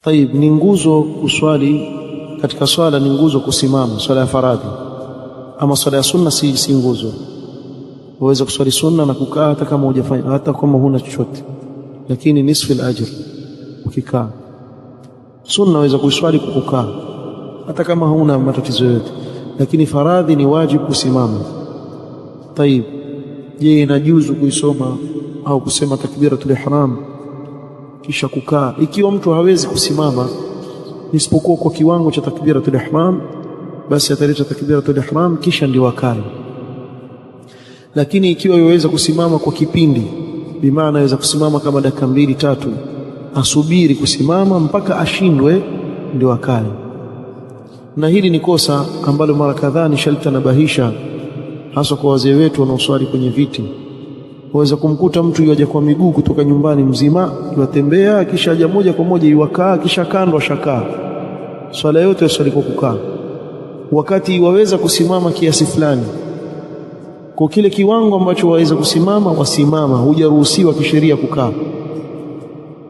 Tayib, ni nguzo kuswali katika swala, ni nguzo kusimama swala ya faradhi, ama swala ya sunna si nguzo. Waweza kuswali sunna na kukaa hata kama hujafanya, hata kama huna chochote, lakini nisfu al-ajr ukikaa. Sunna waweza kuiswali kwa kukaa hata kama huna matatizo yote, lakini faradhi ni wajibu kusimama. Tayib, je, inajuzu kuisoma au kusema takbiratul ihram kisha kukaa ikiwa mtu hawezi kusimama isipokuwa kwa kiwango cha takbiratul ihram? Basi ataleta takbiratul ihram kisha ndio akae. Lakini ikiwa yaweza kusimama kwa kipindi, bimaana yaweza kusimama kama dakika 2-3, asubiri kusimama mpaka ashindwe ndio akae. Na hili ni kosa ambalo mara kadhaa nishaltanabahisha, hasa kwa wazee wetu wanaoswali kwenye viti. Waweza kumkuta mtu yaje kwa miguu kutoka nyumbani mzima, yatembea kisha aja moja kwa moja iwakaa, kisha kando ashakaa. Swala yote yaswali kwa kukaa, wakati waweza kusimama kiasi fulani. Kwa kile kiwango ambacho waweza kusimama wasimama, hujaruhusiwa kisheria kukaa.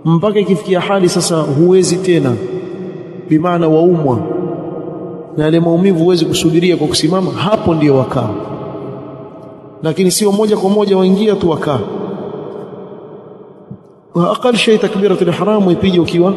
Mpaka ikifikia hali sasa huwezi tena, bimaana waumwa na yale maumivu huwezi kusubiria kwa kusimama, hapo ndio wakaa. Lakini sio moja kwa moja waingia tu wakaa. Wa aqal shay takbiratul ihram ipige ukiwa